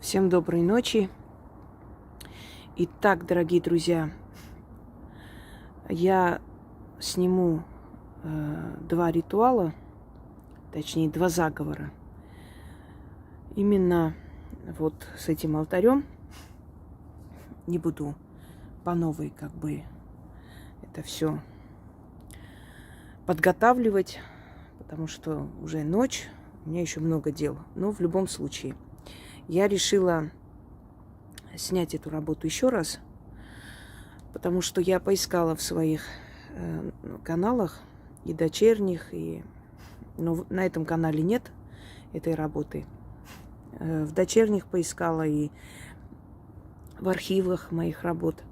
Всем доброй ночи. Итак, дорогие друзья, я сниму два ритуала, точнее, два заговора. Именно вот с этим алтарем. Не буду по новой это все подготавливать, потому что уже ночь, у меня еще много дел. Но в любом случае, я решила снять эту работу еще раз, потому что я поискала в своих каналах и дочерних, но на этом канале нет этой работы. В дочерних поискала и в архивах моих работ,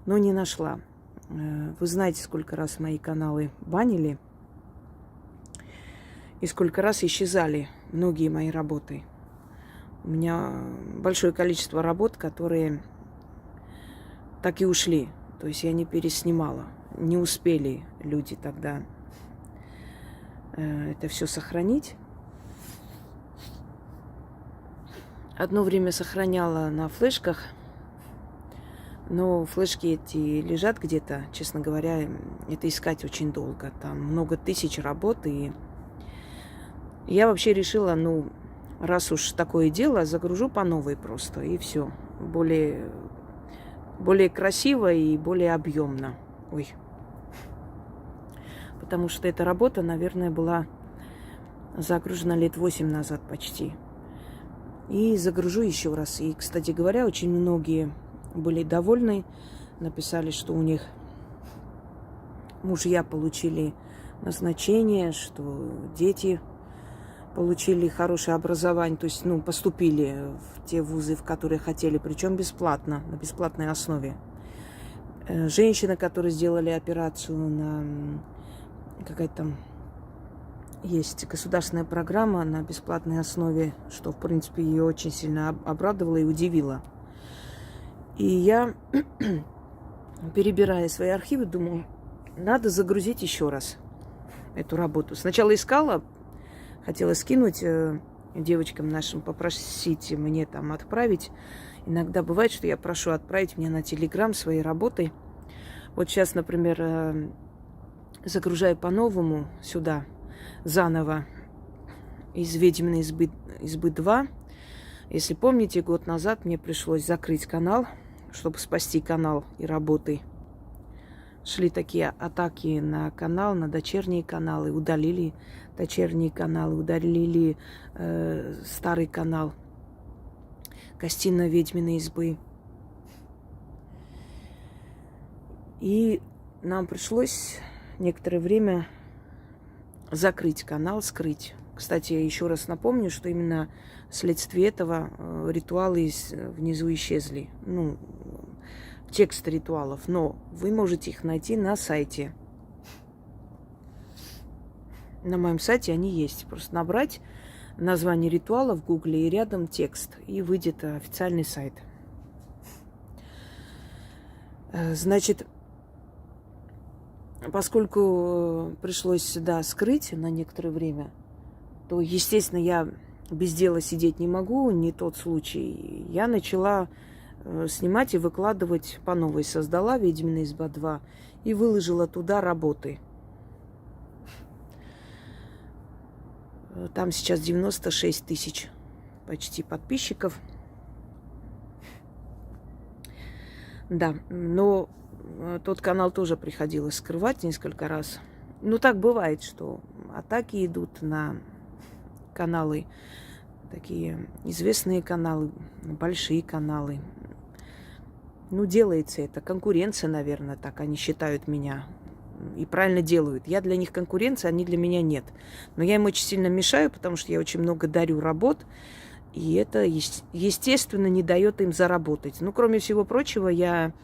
но не нашла. Вы знаете, сколько раз мои каналы банили и сколько раз исчезали многие мои работы. У меня большое количество работ, которые так и ушли. То есть я не переснимала. Не успели люди тогда это все сохранить. Одно время сохраняла на флешках, но флешки эти лежат где-то, честно говоря, это искать очень долго. Там много тысяч работ, и я вообще решила, раз уж такое дело, загружу по новой просто, и все. Более красиво и более объемно. Потому что эта работа, наверное, была загружена лет 8 назад почти. И загружу еще раз. И, кстати говоря, очень многие были довольны, написали, что у них мужья получили назначение, что дети получили хорошее образование, то есть, поступили в те вузы, в которые хотели, причем бесплатно, на бесплатной основе. Женщины, которые сделали операцию какая-то там есть государственная программа на бесплатной основе, что, в принципе, ее очень сильно обрадовало и удивило. И я, перебирая свои архивы, думаю, надо загрузить еще раз эту работу. Сначала искала, хотела скинуть девочкам нашим, попросить мне там отправить. Иногда бывает, что я прошу отправить мне на Телеграм свои работы. Вот сейчас, например, загружаю по-новому сюда, заново, из «Ведьминой избы 2». Если помните, год назад мне пришлось закрыть канал, чтобы спасти канал и работы. Шли такие атаки на канал, на дочерние каналы, удалили дочерние каналы, удалили старый канал «Гостиная ведьминой избы». И нам пришлось некоторое время закрыть канал, скрыть. Кстати, я еще раз напомню, что именно вследствие этого ритуалы внизу исчезли. Текст ритуалов. Но вы можете их найти на сайте. На моем сайте они есть. Просто набрать название ритуала в Гугле и рядом текст. И выйдет официальный сайт. Значит, поскольку пришлось сюда скрыть на некоторое время, то, естественно, я без дела сидеть не могу, не тот случай. Я начала снимать и выкладывать по новой. Создала «Ведьмина изба 2» и выложила туда работы. Там сейчас 96 тысяч почти подписчиков. Да, но тот канал тоже приходилось скрывать несколько раз. Так бывает, что атаки идут на каналы, такие известные каналы, большие каналы. Делается это. Конкуренция, наверное, так они считают меня. И правильно делают. Я для них конкуренция, они для меня нет. Но я им очень сильно мешаю, потому что я очень много дарю работ. И это, естественно, не дает им заработать. Кроме всего прочего, я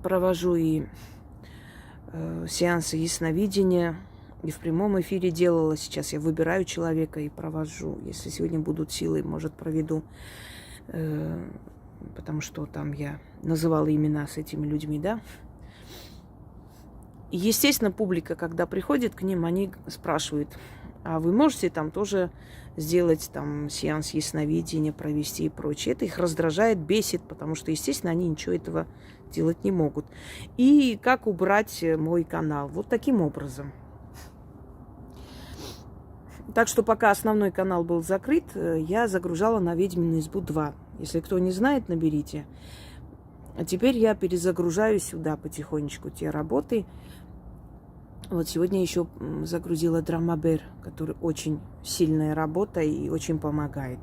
провожу и сеансы ясновидения. И в прямом эфире делала. Сейчас я выбираю человека и провожу. Если сегодня будут силы, может, проведу. Потому что там я называла имена с этими людьми, да. И, естественно, публика, когда приходит к ним, они спрашивают, А вы можете там тоже сделать там сеанс ясновидения, провести и прочее. Это их раздражает, бесит, потому что, естественно, они ничего этого делать не могут. И как убрать мой канал? Вот таким образом. Так что пока основной канал был закрыт, я загружала на «Ведьмину избу 2». Если кто не знает, наберите. А теперь я перезагружаю сюда потихонечку те работы. Вот сегодня еще загрузила «Драмабер», который очень сильная работа и очень помогает.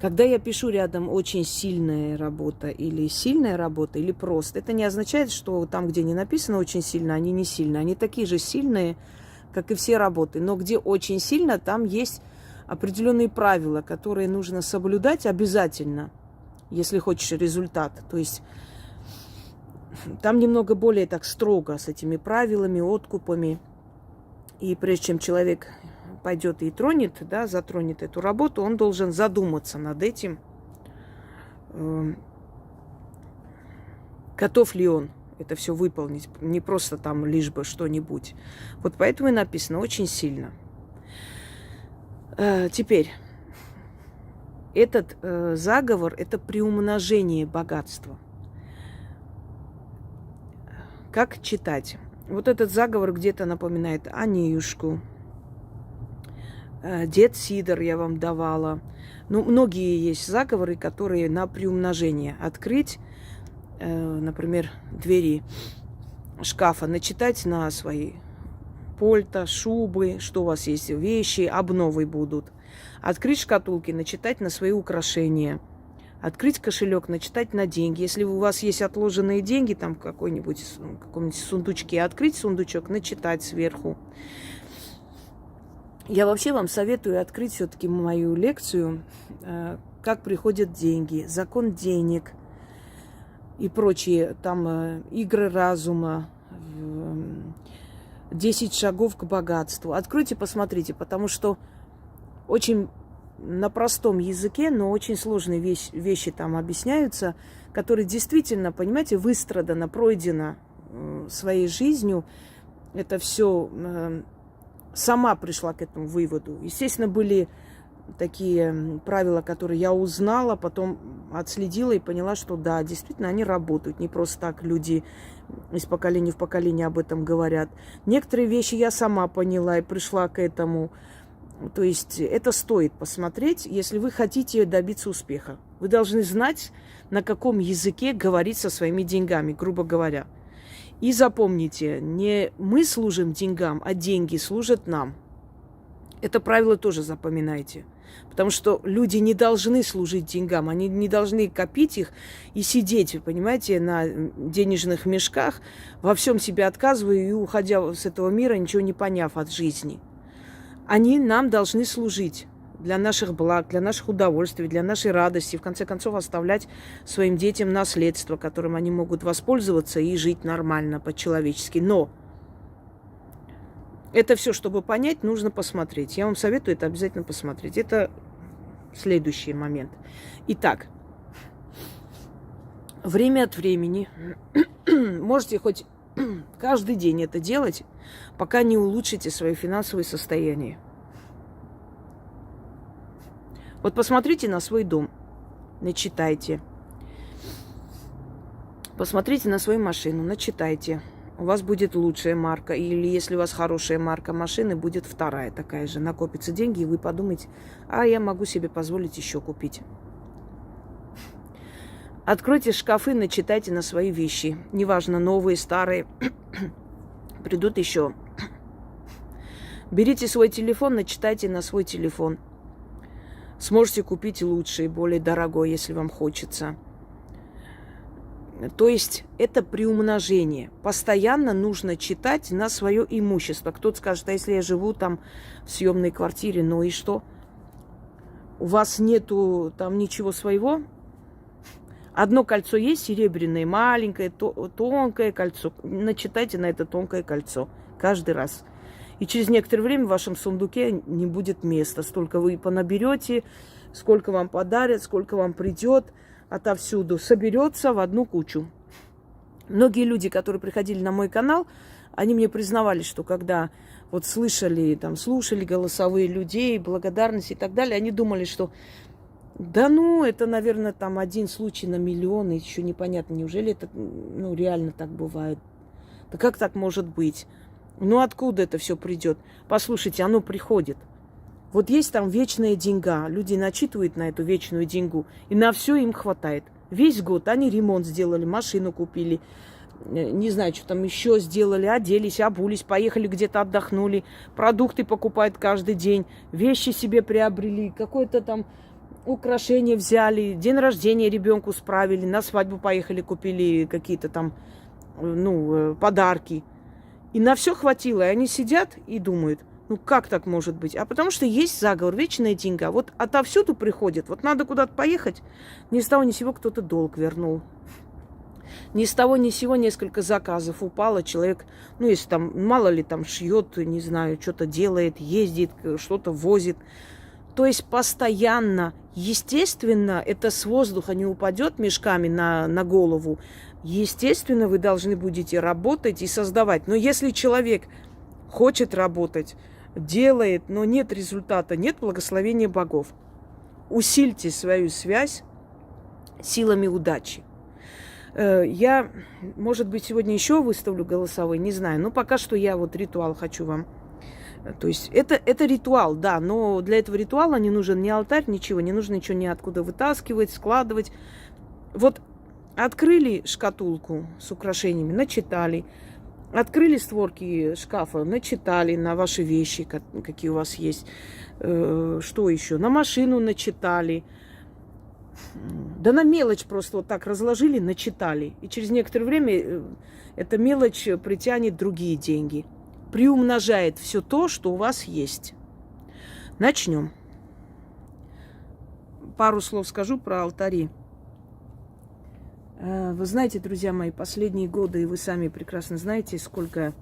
Когда я пишу рядом «очень сильная работа» или «сильная работа» или «просто», это не означает, что там, где не написано «очень сильно», они не сильные. Они такие же сильные, как и все работы. Но где очень сильно, там есть определенные правила, которые нужно соблюдать обязательно, если хочешь результат. То есть там немного более так строго с этими правилами, откупами. И прежде чем человек пойдет и тронет, да, затронет эту работу, он должен задуматься над этим, готов ли он это все выполнить, не просто там лишь бы что-нибудь. Вот поэтому и написано «очень сильно». Теперь, этот заговор – это приумножение богатства. Как читать? Вот этот заговор где-то напоминает Анеюшку. Дед Сидор я вам давала. Ну, многие есть заговоры, которые на приумножение. Открыть, например, двери шкафа, начитать на свои пальто, шубы, что у вас есть, вещи, обновы будут. Открыть шкатулки, начитать на свои украшения. Открыть кошелек, начитать на деньги. Если у вас есть отложенные деньги, там в каком-нибудь сундучке, открыть сундучок, начитать сверху. Я вообще вам советую открыть все-таки мою лекцию «Как приходят деньги», «Закон денег» и прочие там игры разума, 10 шагов к богатству. Откройте, посмотрите, потому что очень на простом языке, но очень сложные вещи там объясняются, которые действительно, понимаете, выстрадано, пройдено своей жизнью. Это все сама пришла к этому выводу. Естественно, были такие правила, которые я узнала, потом отследила и поняла, что да, действительно, они работают. Не просто так люди из поколения в поколение об этом говорят. Некоторые вещи я сама поняла и пришла к этому. То есть это стоит посмотреть, если вы хотите добиться успеха. Вы должны знать, на каком языке говорить со своими деньгами, грубо говоря. И запомните, не мы служим деньгам, а деньги служат нам. Это правило тоже запоминайте. Потому что люди не должны служить деньгам, они не должны копить их и сидеть, вы понимаете, на денежных мешках, во всем себе отказывая и уходя с этого мира, ничего не поняв от жизни. Они нам должны служить для наших благ, для наших удовольствий, для нашей радости, в конце концов оставлять своим детям наследство, которым они могут воспользоваться и жить нормально, по-человечески. Но это все, чтобы понять, нужно посмотреть. Я вам советую это обязательно посмотреть. Это следующий момент. Итак, время от времени можете хоть каждый день это делать, пока не улучшите свое финансовое состояние. Вот посмотрите на свой дом, начитайте. Посмотрите на свою машину, начитайте. У вас будет лучшая марка. Или если у вас хорошая марка машины, будет вторая такая же. Накопятся деньги, и вы подумаете, а я могу себе позволить еще купить. Откройте шкафы, начитайте на свои вещи. Неважно, новые, старые. Придут еще. Берите свой телефон, начитайте на свой телефон. Сможете купить лучший, более дорогой, если вам хочется. То есть это приумножение. Постоянно нужно читать на свое имущество. Кто-то скажет, а если я живу там в съемной квартире, ну и что? У вас нету там ничего своего? Одно кольцо есть серебряное, маленькое, тонкое кольцо. Начитайте на это тонкое кольцо каждый раз. И через некоторое время в вашем сундуке не будет места. Столько вы понаберете, сколько вам подарят, сколько вам придет отовсюду. Соберется в одну кучу. Многие люди, которые приходили на мой канал, они мне признавались, что когда вот слышали, там, слушали голосовые людей, благодарность и так далее, они думали, что да ну, это, наверное, там один случай на миллион, и еще непонятно, неужели это, ну, реально так бывает. Да как так может быть? Ну, откуда это все придет? Послушайте, оно приходит. Вот есть там вечная деньга. Люди начитывают на эту вечную деньгу, и на все им хватает. Весь год они ремонт сделали, машину купили, не знаю, что там еще сделали, оделись, обулись, поехали где-то отдохнули, продукты покупают каждый день, вещи себе приобрели, какое-то там украшение взяли, день рождения ребенку справили, на свадьбу поехали, купили какие-то там, ну, подарки. И на все хватило. И они сидят и думают, ну как так может быть? А потому что есть заговор, вечная деньга. Вот отовсюду приходит. Вот надо куда-то поехать, ни с того ни с сего кто-то долг вернул. Ни с того ни с сего несколько заказов упало. Человек, ну если там, мало ли там шьет, не знаю, что-то делает, ездит, что-то возит. То есть постоянно, естественно, это с воздуха не упадет мешками на голову. Естественно, вы должны будете работать и создавать. Но если человек хочет работать, делает, но нет результата, нет благословения богов, усильте свою связь силами удачи. Я, может быть, сегодня еще выставлю голосовой, не знаю. Но пока что я вот ритуал хочу вам. То есть это ритуал, да, но для этого ритуала не нужен ни алтарь, ничего, не нужно ничего ниоткуда вытаскивать, складывать. Вот открыли шкатулку с украшениями, начитали. Открыли створки шкафа, начитали на ваши вещи, какие у вас есть. Что еще? На машину начитали. Да на мелочь просто вот так разложили, начитали. И через некоторое время эта мелочь притянет другие деньги. Приумножает все то, что у вас есть. Начнем. Пару слов скажу про алтари. Вы знаете, друзья мои, последние годы, и вы сами прекрасно знаете, сколько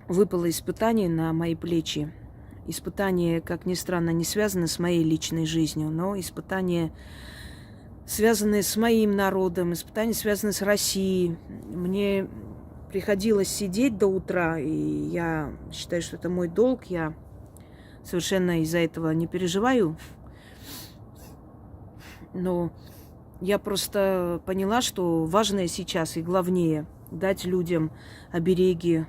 выпало испытаний на мои плечи. Испытания, как ни странно, не связаны с моей личной жизнью, но испытания, связанные с моим народом, испытания, связанные с Россией. Мне приходилось сидеть до утра, и я считаю, что это мой долг. Я совершенно из-за этого не переживаю. Но я просто поняла, что важное сейчас и главнее дать людям обереги,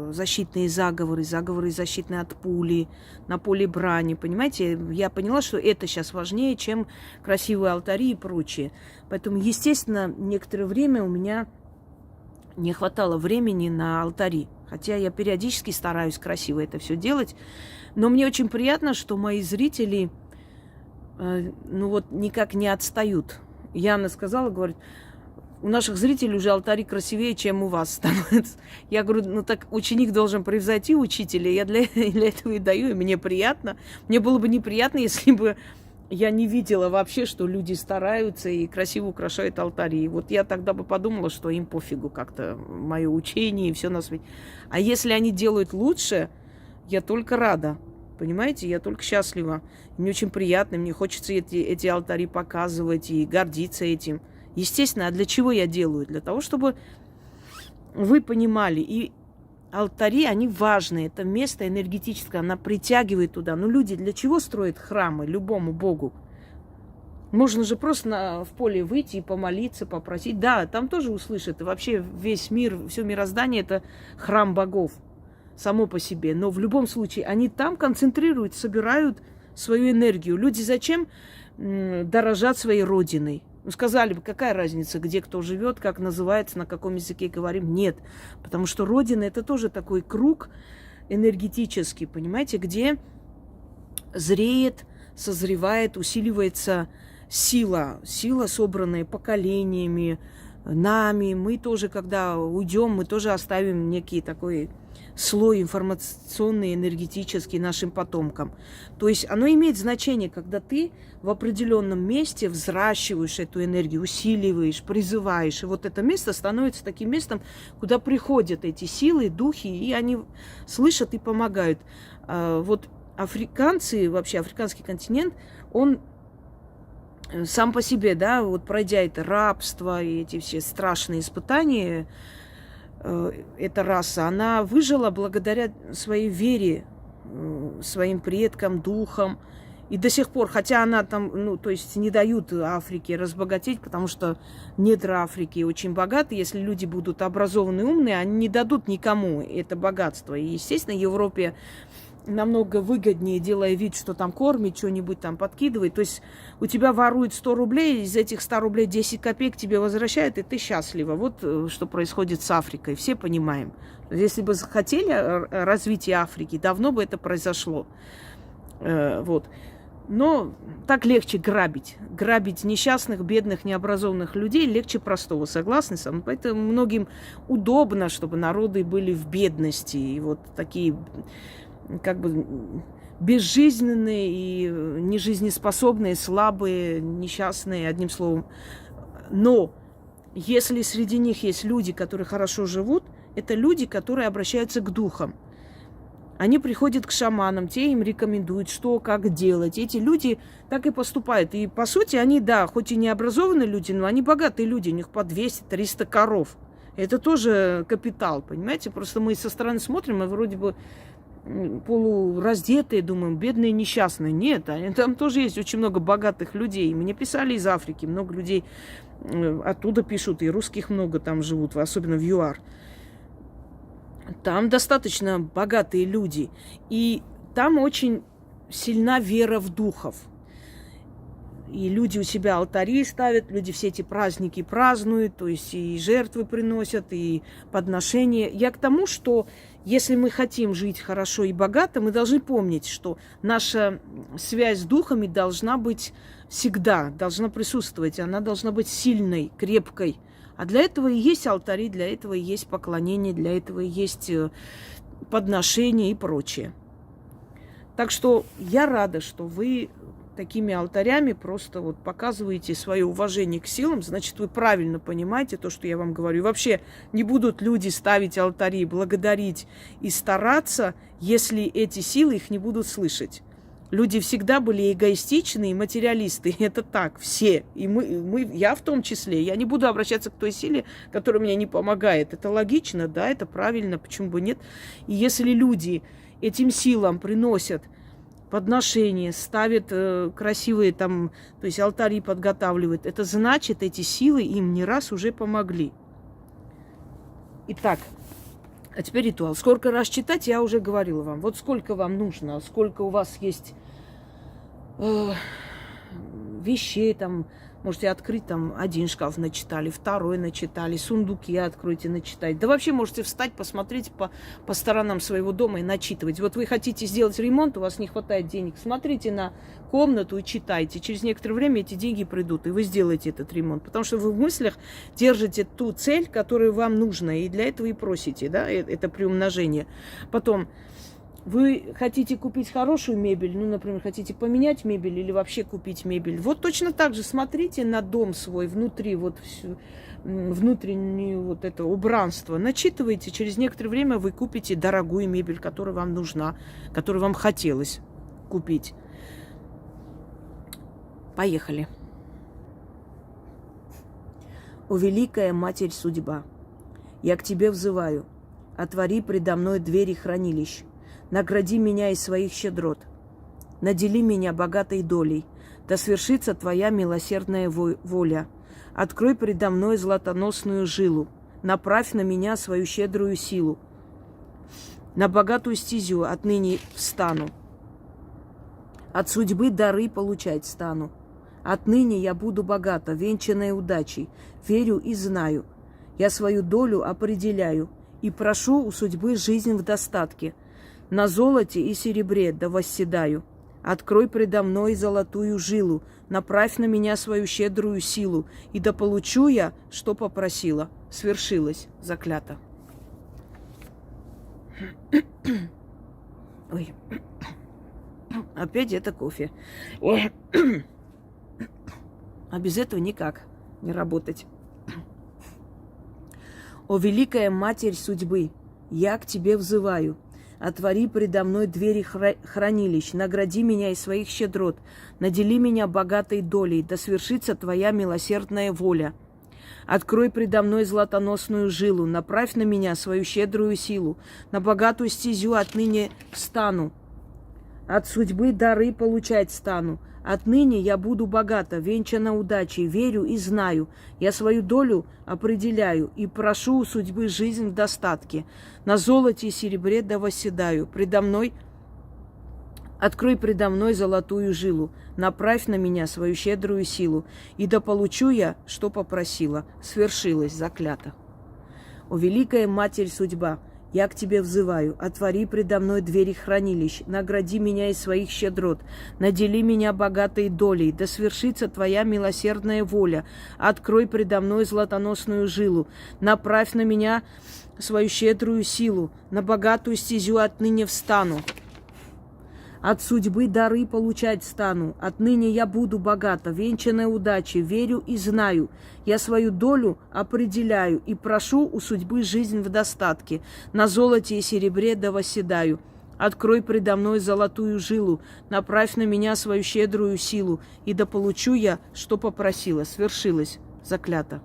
защитные заговоры, заговоры защитные от пули, на поле брани, понимаете? Я поняла, что это сейчас важнее, чем красивые алтари и прочее. Поэтому, естественно, некоторое время у меня не хватало времени на алтари. Хотя я периодически стараюсь красиво это все делать. Но мне очень приятно, что мои зрители, ну вот, никак не отстают. Яна сказала, говорит, у наших зрителей уже алтари красивее, чем у вас становятся. Я говорю, ну так ученик должен превзойти учителя. Я для этого и даю, и мне приятно. Мне было бы неприятно, если бы я не видела вообще, что люди стараются и красиво украшают алтари. И вот я тогда бы подумала, что им пофигу как-то мое учение и все на свете. А если они делают лучше, я только рада. Понимаете, я только счастлива. Мне очень приятно, мне хочется эти алтари показывать и гордиться этим. Естественно, а для чего я делаю? Для того, чтобы вы понимали. И алтари, они важны. Это место энергетическое, она притягивает туда. Но люди для чего строят храмы любому богу? Можно же просто в поле выйти и помолиться, попросить. Да, там тоже услышат. И вообще весь мир, все мироздание – это храм богов само по себе. Но в любом случае они там концентрируют, собирают свою энергию. Люди зачем дорожат своей родиной? Ну, сказали бы, какая разница, где кто живет, как называется, на каком языке говорим. Нет, потому что Родина – это тоже такой круг энергетический, понимаете, где зреет, созревает, усиливается сила, собранная поколениями, нами. Мы тоже, когда уйдем, мы тоже оставим некий такой слой информационный, энергетический нашим потомкам. То есть оно имеет значение, когда ты в определенном месте взращиваешь эту энергию, усиливаешь, призываешь. И вот это место становится таким местом, куда приходят эти силы, духи, и они слышат и помогают. Вот африканцы, вообще африканский континент, он сам по себе, да, вот пройдя это рабство и эти все страшные испытания, эта раса, она выжила благодаря своей вере, своим предкам, духам. И до сих пор, хотя она там, ну, то есть не дают Африке разбогатеть, потому что недра Африки очень богаты. Если люди будут образованные, умные, они не дадут никому это богатство. И, естественно, Европе намного выгоднее, делая вид, что там кормит, что-нибудь там подкидывает. То есть у тебя воруют 100 рублей, из этих 100 рублей 10 копеек тебе возвращают, и ты счастлива. Вот что происходит с Африкой. Все понимаем. Если бы хотели развитие Африки, давно бы это произошло. Вот. Но так легче грабить. Грабить несчастных, бедных, необразованных людей легче простого. Согласны со мной? Поэтому многим удобно, чтобы народы были в бедности. И вот такие как бы безжизненные и нежизнеспособные, слабые, несчастные, одним словом. Но если среди них есть люди, которые хорошо живут, это люди, которые обращаются к духам. Они приходят к шаманам, те им рекомендуют, что, как делать. Эти люди так и поступают. И, по сути, они, да, хоть и не образованные люди, но они богатые люди. У них по 200-300 коров. Это тоже капитал, понимаете? Просто мы со стороны смотрим, и вроде бы полураздетые, думаем, бедные, несчастные. Нет, там тоже есть очень много богатых людей. Мне писали из Африки, много людей оттуда пишут, и русских много там живут, особенно в ЮАР. Там достаточно богатые люди. И там очень сильна вера в духов. И люди у себя алтари ставят, люди все эти праздники празднуют, то есть и жертвы приносят, и подношения. Я к тому, что если мы хотим жить хорошо и богато, мы должны помнить, что наша связь с духами должна быть всегда, должна присутствовать, она должна быть сильной, крепкой. А для этого и есть алтари, для этого и есть поклонение, для этого и есть подношения и прочее. Так что я рада, что вы такими алтарями просто вот показываете свое уважение к силам, значит, вы правильно понимаете то, что я вам говорю. И вообще не будут люди ставить алтари, благодарить и стараться, если эти силы их не будут слышать. Люди всегда были эгоистичны и материалисты. Это так, все. И я в том числе. Я не буду обращаться к той силе, которая мне не помогает. Это логично, да, это правильно, почему бы нет. И если люди этим силам приносят подношения, ставят красивые там, то есть алтари подготавливают, это значит, эти силы им не раз уже помогли. Итак, а теперь ритуал. Сколько раз читать, я уже говорила вам. Вот сколько вам нужно, сколько у вас есть вещей, там, можете открыть, там, один шкаф начитали, второй начитали, сундуки откройте, начитать. Да вообще можете встать, посмотреть по сторонам своего дома и начитывать. Вот вы хотите сделать ремонт, у вас не хватает денег, смотрите на комнату и читайте. Через некоторое время эти деньги придут, и вы сделаете этот ремонт. Потому что вы в мыслях держите ту цель, которая вам нужна, и для этого и просите, да, это приумножение. Потом вы хотите купить хорошую мебель, ну, например, хотите поменять мебель или вообще купить мебель. Вот точно так же смотрите на дом свой внутри, вот внутреннее вот это убранство. Начитывайте, через некоторое время вы купите дорогую мебель, которая вам нужна, которую вам хотелось купить. Поехали. О, великая Матерь Судьба, я к Тебе взываю, отвори предо мной двери хранилищ. Награди меня из своих щедрот, надели меня богатой долей, да свершится Твоя милосердная воля. Открой предо мной златоносную жилу, направь на меня свою щедрую силу. На богатую стезю отныне встану, от судьбы дары получать стану. Отныне я буду богата, венчанная удачей, верю и знаю. Я свою долю определяю и прошу у судьбы жизнь в достатке. На золоте и серебре да восседаю. Открой предо мной золотую жилу, направь на меня свою щедрую силу, и да получу я, что попросила. Свершилось, заклято. Ой. Опять это кофе. А без этого никак не работать. О, великая Матерь Судьбы, я к Тебе взываю. Отвори предо мной двери хранилищ, награди меня из своих щедрот, надели меня богатой долей, да свершится Твоя милосердная воля. Открой предо мной златоносную жилу, направь на меня свою щедрую силу. На богатую стезю отныне встану, от судьбы дары получать стану. Отныне я буду богата, венчана удачей, верю и знаю. Я свою долю определяю и прошу у судьбы жизнь в достатке. На золоте и серебре да восседаю. Открой предо мной золотую жилу, направь на меня свою щедрую силу, и да получу я, что попросила. Свершилось, заклято. О, великая Матерь Судьба, я к тебе взываю, отвори предо мной двери хранилищ, награди меня из своих щедрот, надели меня богатой долей, да свершится твоя милосердная воля. Открой предо мной златоносную жилу, направь на меня свою щедрую силу, на богатую стезю отныне встану. От судьбы дары получать стану. Отныне я буду богата, венчанная удачей, верю и знаю. Я свою долю определяю и прошу у судьбы жизнь в достатке. На золоте и серебре да восседаю. Открой предо мной золотую жилу, направь на меня свою щедрую силу, и да получу я, что попросила. Свершилось, заклято.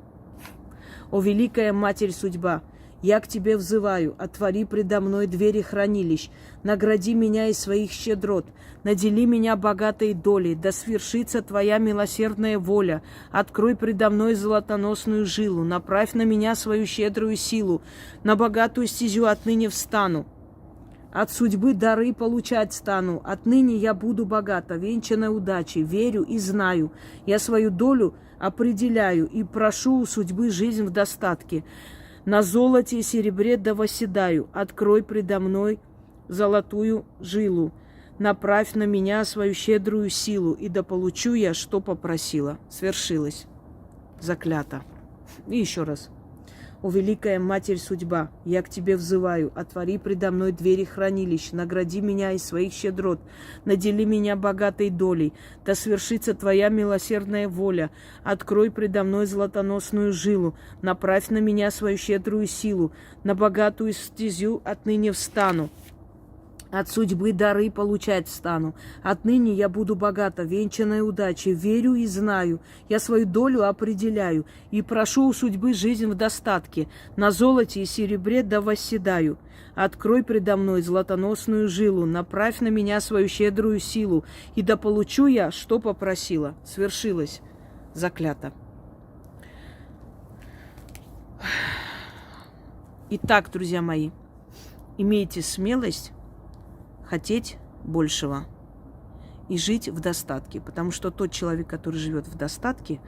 О, великая Матерь Судьба, я к тебе взываю, отвори предо мной двери хранилищ, награди меня из своих щедрот, надели меня богатой долей, да свершится твоя милосердная воля. Открой предо мной золотоносную жилу, направь на меня свою щедрую силу, на богатую стезю отныне встану. От судьбы дары получать стану, отныне я буду богата, венчана удачей, верю и знаю. Я свою долю определяю и прошу у судьбы жизнь в достатке. На золоте и серебре да восседаю, открой предо мной золотую жилу, направь на меня свою щедрую силу, и да получу я, что попросила. Свершилось, заклято. И еще раз. О, великая Матерь Судьба, я к тебе взываю, отвори предо мной двери хранилищ, награди меня из своих щедрот, надели меня богатой долей, да свершится твоя милосердная воля. Открой предо мной золотоносную жилу, направь на меня свою щедрую силу, на богатую стезю отныне встану. От судьбы дары получать стану. Отныне я буду богата, венчанной удачей, верю и знаю. Я свою долю определяю и прошу у судьбы жизнь в достатке. На золоте и серебре да восседаю. Открой предо мной златоносную жилу, направь на меня свою щедрую силу, и да получу я, что попросила. Свершилось, заклято. Итак, друзья мои, имейте смелость хотеть большего и жить в достатке, потому что тот человек, который живет в достатке,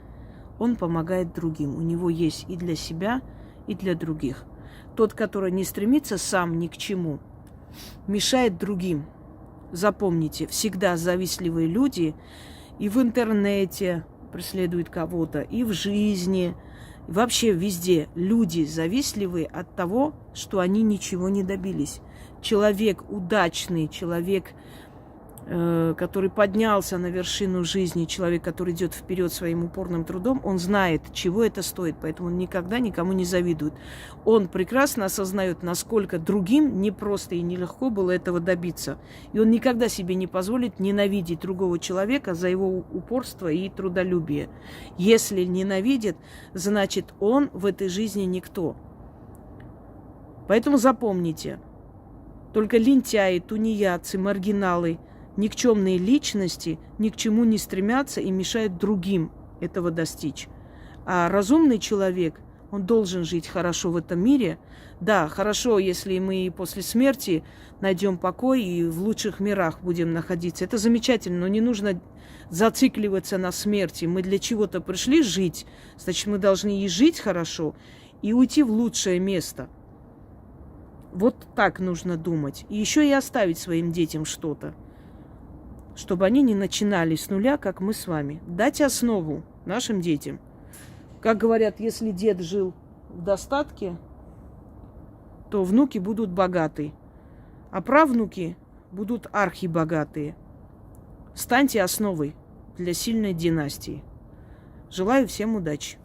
он помогает другим. У него есть и для себя, и для других. Тот, который не стремится сам ни к чему, мешает другим. Запомните, всегда завистливые люди и в интернете преследуют кого-то, и в жизни, и вообще везде люди завистливые от того, что они ничего не добились. Человек удачный, человек, который поднялся на вершину жизни, человек, который идет вперед своим упорным трудом, он знает, чего это стоит, поэтому он никогда никому не завидует. Он прекрасно осознает, насколько другим непросто и нелегко было этого добиться. И он никогда себе не позволит ненавидеть другого человека за его упорство и трудолюбие. Если ненавидит, значит, он в этой жизни никто. Поэтому запомните, только лентяи, тунеядцы, маргиналы, никчемные личности ни к чему не стремятся и мешают другим этого достичь. А разумный человек, он должен жить хорошо в этом мире. Да, хорошо, если мы после смерти найдем покой и в лучших мирах будем находиться. Это замечательно, но не нужно зацикливаться на смерти. Мы для чего-то пришли жить, значит, мы должны и жить хорошо, и уйти в лучшее место. Вот так нужно думать. И еще и оставить своим детям что-то, чтобы они не начинали с нуля, как мы с вами. Дать основу нашим детям. Как говорят, если дед жил в достатке, то внуки будут богатые, а правнуки будут архибогатые. Станьте основой для сильной династии. Желаю всем удачи.